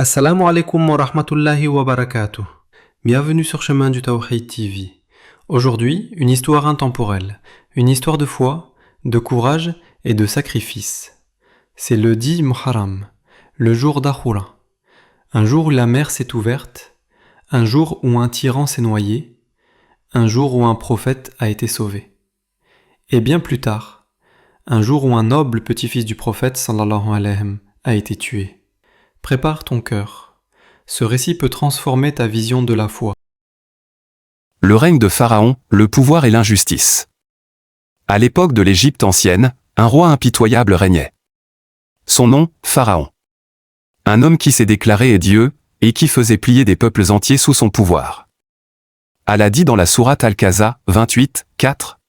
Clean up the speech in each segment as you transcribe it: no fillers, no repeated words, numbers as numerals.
Assalamu alaikum wa rahmatullahi wa barakatuh. Bienvenue sur Chemin du Tawhid TV. Aujourd'hui, une histoire intemporelle, une histoire de foi, de courage et de sacrifice. C'est le 10 Muharram, le jour d'Achoura. Un jour où la mer s'est ouverte, un jour où un tyran s'est noyé, un jour où un prophète a été sauvé. Et bien plus tard, un jour où un noble petit-fils du prophète sallallahu alayhi wa sallam a été tué. Prépare ton cœur. Ce récit peut transformer ta vision de la foi. Le règne de Pharaon, le pouvoir et l'injustice. À l'époque de l'Égypte ancienne, un roi impitoyable régnait. Son nom, Pharaon. Un homme qui s'est déclaré Dieu, et qui faisait plier des peuples entiers sous son pouvoir. Allah dit dans la sourate Al-Kahza, 28, 4.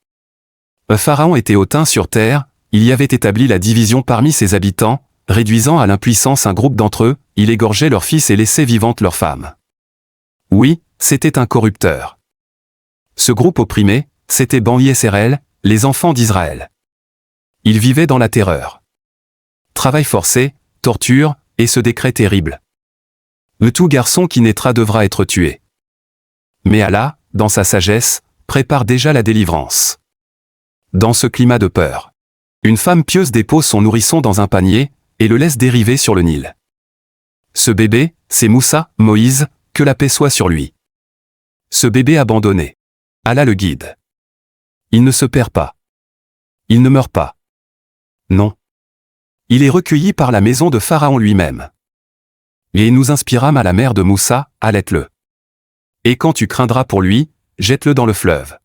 Pharaon était hautain sur terre, il y avait établi la division parmi ses habitants, réduisant à l'impuissance un groupe d'entre eux, il égorgeait leurs fils et laissait vivantes leurs femmes. Oui, c'était un corrupteur. Ce groupe opprimé, c'était Bani Israël, les enfants d'Israël. Ils vivaient dans la terreur. Travail forcé, torture, et ce décret terrible. Le tout garçon qui naîtra devra être tué. Mais Allah, dans sa sagesse, prépare déjà la délivrance. Dans ce climat de peur, une femme pieuse dépose son nourrisson dans un panier, et le laisse dériver sur le Nil. Ce bébé, c'est Moussa, Moïse, que la paix soit sur lui. Ce bébé abandonné. Allah le guide. Il ne se perd pas. Il ne meurt pas. Non. Il est recueilli par la maison de Pharaon lui-même. Et nous inspirâmes à la mère de Moussa, allaite-le. Et quand tu craindras pour lui, jette-le dans le fleuve.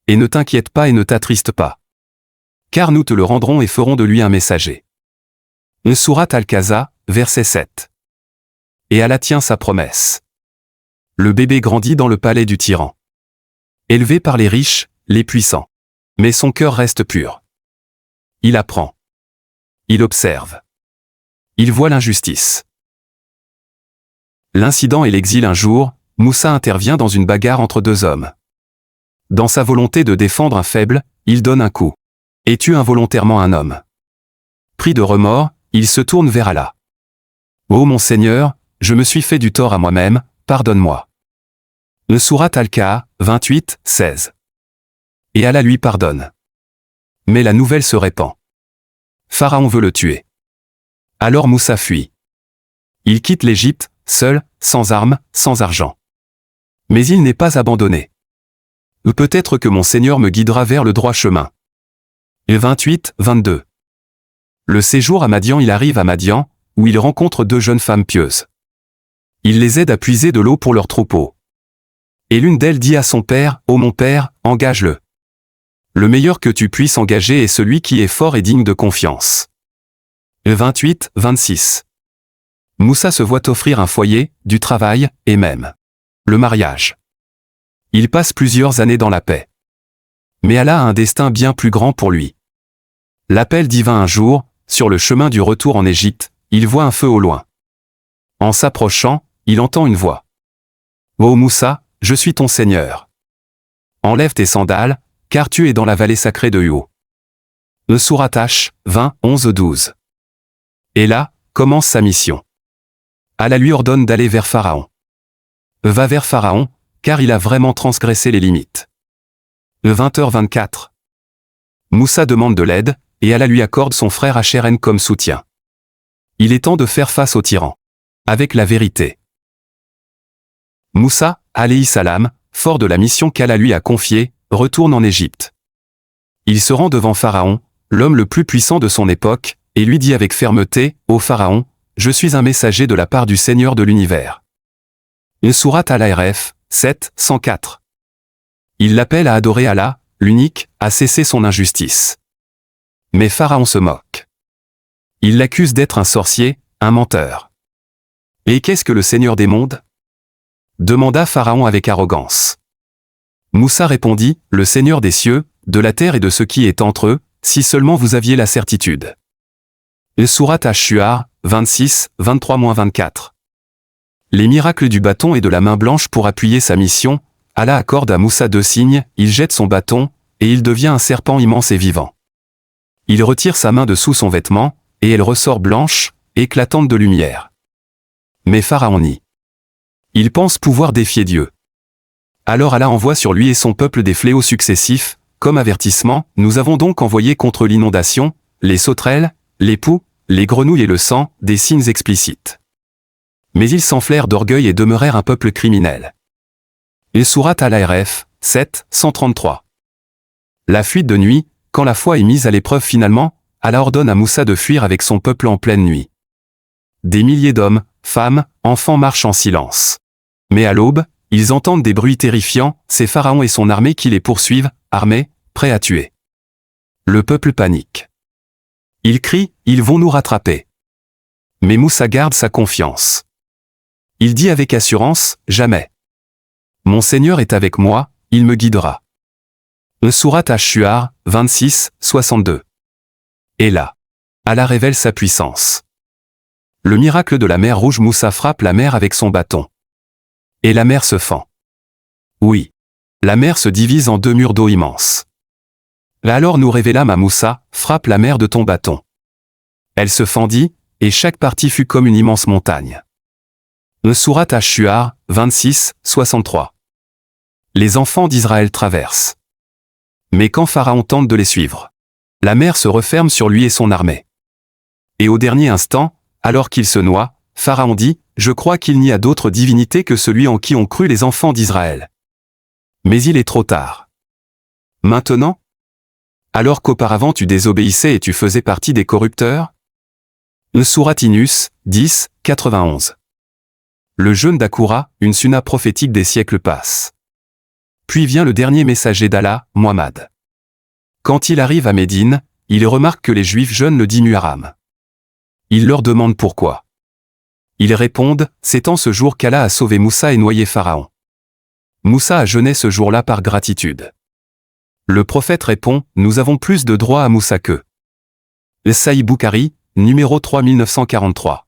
Et ne t'inquiète pas et ne t'attriste pas. Car nous te le rendrons et ferons de lui un messager. Sourate Al-Kahza, verset 7. Et Allah tient sa promesse. Le bébé grandit dans le palais du tyran. Élevé par les riches, les puissants. Mais son cœur reste pur. Il apprend. Il observe. Il voit l'injustice. L'incident et l'exil un jour, Moussa intervient dans une bagarre entre deux hommes. Dans sa volonté de défendre un faible, il donne un coup. Et tue involontairement un homme. Pris de remords, il se tourne vers Allah. Ô mon Seigneur, je me suis fait du tort à moi-même, pardonne-moi. Le sourate Al-Kahf, 28, 16. Et Allah lui pardonne. Mais la nouvelle se répand. Pharaon veut le tuer. Alors Moussa fuit. Il quitte l'Égypte, seul, sans armes, sans argent. Mais il n'est pas abandonné. Peut-être que mon Seigneur me guidera vers le droit chemin. Et 28, 22. Le séjour à Madian, il arrive à Madian, où il rencontre deux jeunes femmes pieuses. Il les aide à puiser de l'eau pour leur troupeau. Et l'une d'elles dit à son père, « Ô mon père, engage-le. Le meilleur que tu puisses engager est celui qui est fort et digne de confiance. » 28, 26. Moussa se voit offrir un foyer, du travail, et même le mariage. Il passe plusieurs années dans la paix. Mais Allah a un destin bien plus grand pour lui. L'appel divin un jour, sur le chemin du retour en Égypte, il voit un feu au loin. En s'approchant, il entend une voix. « Ô Moussa, je suis ton Seigneur. Enlève tes sandales, car tu es dans la vallée sacrée de Huo. » Sourate H, 20, 11, 12. Et là, commence sa mission. Allah lui ordonne d'aller vers Pharaon. Va vers Pharaon, car il a vraiment transgressé les limites. 20h24. Moussa demande de l'aide, et Allah lui accorde son frère Hachéren comme soutien. Il est temps de faire face au tyran. Avec la vérité. Moussa, alayhi salam, fort de la mission qu'Allah lui a confiée, retourne en Égypte. Il se rend devant Pharaon, l'homme le plus puissant de son époque, et lui dit avec fermeté, « Ô Pharaon, je suis un messager de la part du Seigneur de l'univers. » Sourate Al-Araf, 7, 104. Il l'appelle à adorer Allah, l'unique, à cesser son injustice. Mais Pharaon se moque. Il l'accuse d'être un sorcier, un menteur. Et qu'est-ce que le Seigneur des mondes ? Demanda Pharaon avec arrogance. Moussa répondit, le Seigneur des cieux, de la terre et de ce qui est entre eux, si seulement vous aviez la certitude. Sourate Ash-Shu'ar, 26, 23-24. Les miracles du bâton et de la main blanche pour appuyer sa mission, Allah accorde à Moussa deux signes, il jette son bâton, et il devient un serpent immense et vivant. Il retire sa main de sous son vêtement, et elle ressort blanche, éclatante de lumière. Mais Pharaon nie. Il pense pouvoir défier Dieu. Alors Allah envoie sur lui et son peuple des fléaux successifs, comme avertissement, nous avons donc envoyé contre l'inondation, les sauterelles, les poux, les grenouilles et le sang, des signes explicites. Mais ils s'enflèrent d'orgueil et demeurèrent un peuple criminel. Et Sourate Al-Araf, 7, 133. La fuite de nuit, quand la foi est mise à l'épreuve finalement, Allah ordonne à Moussa de fuir avec son peuple en pleine nuit. Des milliers d'hommes, femmes, enfants marchent en silence. Mais à l'aube, ils entendent des bruits terrifiants, c'est Pharaon et son armée qui les poursuivent, armés, prêts à tuer. Le peuple panique. Il crie, ils vont nous rattraper. Mais Moussa garde sa confiance. Il dit avec assurance, jamais. Mon Seigneur est avec moi, il me guidera. Sourate Ash-Shu'ar, 26, 62. Et là, Allah révèle sa puissance. Le miracle de la mer Rouge, Moussa frappe la mer avec son bâton. Et la mer se fend. Oui. La mer se divise en 2 murs d'eau immenses. Alors nous révélâmes à Moussa, frappe la mer de ton bâton. Elle se fendit, et chaque partie fut comme une immense montagne. Sourate Ash-Shu'ar, 26, 63. Les enfants d'Israël traversent. Mais quand Pharaon tente de les suivre, la mer se referme sur lui et son armée. Et au dernier instant, alors qu'il se noie, Pharaon dit, je crois qu'il n'y a d'autre divinité que celui en qui ont cru les enfants d'Israël. Mais il est trop tard. Maintenant? Alors qu'auparavant tu désobéissais et tu faisais partie des corrupteurs? Sourate Yunus, 10, 91. Le jeûne d'Akoura, une sunna prophétique des siècles passe. Puis vient le dernier messager d'Allah, Muhammad. Quand il arrive à Médine, il remarque que les Juifs jeûnent le 10 Muharram. Il leur demande pourquoi. Ils répondent, c'est en ce jour qu'Allah a sauvé Moussa et noyé Pharaon. Moussa a jeûné ce jour-là par gratitude. Le prophète répond, nous avons plus de droits à Moussa qu'eux. Le Sahih Bukhari, numéro 3943.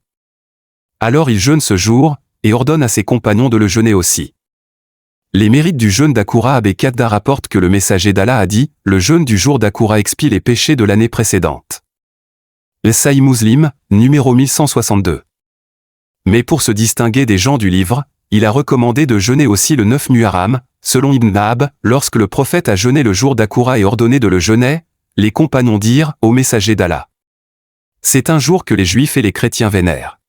Alors il jeûne ce jour, et ordonne à ses compagnons de le jeûner aussi. Les mérites du jeûne d'Akoura, Abbé Kadda rapporte que le messager d'Allah a dit, le jeûne du jour d'Akoura expie les péchés de l'année précédente. Le Sahih Muslim, numéro 1162. Mais pour se distinguer des gens du livre, il a recommandé de jeûner aussi le 9 Muharram, selon Ibn Ab, lorsque le prophète a jeûné le jour d'Akoura et ordonné de le jeûner, les compagnons dirent au messager d'Allah. C'est un jour que les Juifs et les chrétiens vénèrent.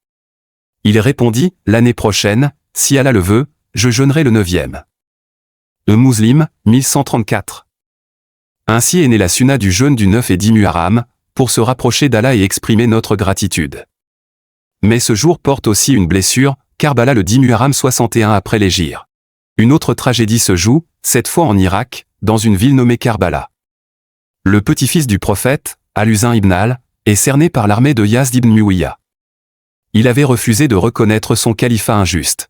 Il répondit, l'année prochaine, si Allah le veut, je jeûnerai le 9e. Muslim, 1134. Ainsi est née la sunna du jeûne du 9 et 10 Muharram, pour se rapprocher d'Allah et exprimer notre gratitude. Mais ce jour porte aussi une blessure, Karbala le 10 Muharram 61 après l'Hégire. Une autre tragédie se joue, cette fois en Irak, dans une ville nommée Karbala. Le petit-fils du prophète, Al-Husayn ibn Al, est cerné par l'armée de Yazd ibn Mu'awiyah. Il avait refusé de reconnaître son califat injuste.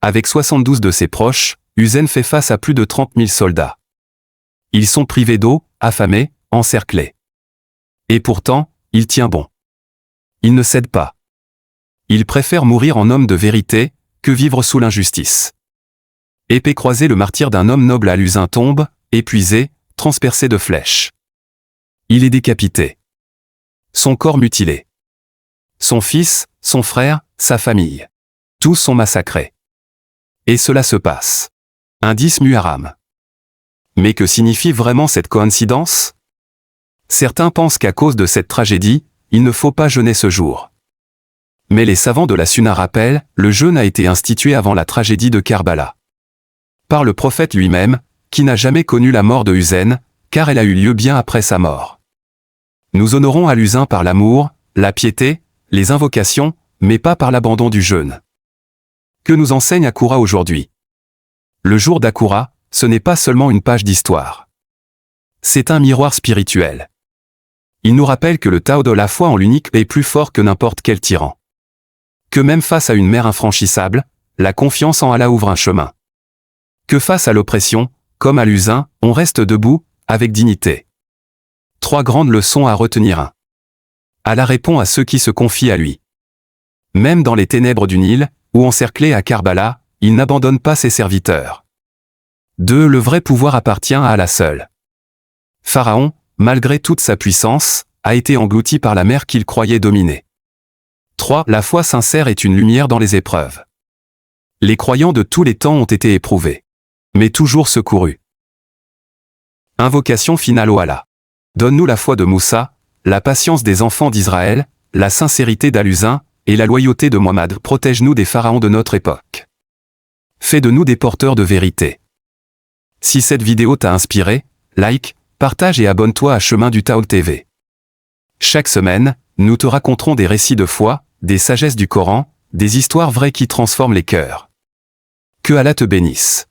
Avec 72 de ses proches, Husayn fait face à plus de 30 000 soldats. Ils sont privés d'eau, affamés, encerclés. Et pourtant, il tient bon. Il ne cède pas. Il préfère mourir en homme de vérité, que vivre sous l'injustice. Épée croisée, le martyre d'un homme noble Al-Husayn tombe, épuisé, transpercé de flèches. Il est décapité. Son corps mutilé. Son fils, son frère, sa famille. Tous sont massacrés. Et cela se passe. Un 10 Muharram. Mais que signifie vraiment cette coïncidence? Certains pensent qu'à cause de cette tragédie, il ne faut pas jeûner ce jour. Mais les savants de la Sunna rappellent, le jeûne a été institué avant la tragédie de Karbala. Par le prophète lui-même, qui n'a jamais connu la mort de Husayn, car elle a eu lieu bien après sa mort. Nous honorons Al-Husayn par l'amour, la piété, les invocations, mais pas par l'abandon du jeûne. Que nous enseigne Akoura aujourd'hui? Le jour d'Akoura, ce n'est pas seulement une page d'histoire. C'est un miroir spirituel. Il nous rappelle que le Tao de la foi en l'unique est plus fort que n'importe quel tyran. Que même face à une mer infranchissable, la confiance en Allah ouvre un chemin. Que face à l'oppression, comme Al-Husayn, on reste debout, avec dignité. 3 grandes leçons à retenir. 1. Allah répond à ceux qui se confient à lui. Même dans les ténèbres du Nil, ou encerclé à Karbala, il n'abandonne pas ses serviteurs. 2. Le vrai pouvoir appartient à Allah seul. Pharaon, malgré toute sa puissance, a été englouti par la mer qu'il croyait dominer. 3. La foi sincère est une lumière dans les épreuves. Les croyants de tous les temps ont été éprouvés, mais toujours secourus. Invocation finale au Allah. Donne-nous la foi de Moussa, la patience des enfants d'Israël, la sincérité d'Al-Huzn et la loyauté de Muhammad. Protège-nous des pharaons de notre époque. Fais de nous des porteurs de vérité. Si cette vidéo t'a inspiré, like, partage et abonne-toi à Chemin du Tao TV. Chaque semaine, nous te raconterons des récits de foi, des sagesses du Coran, des histoires vraies qui transforment les cœurs. Que Allah te bénisse.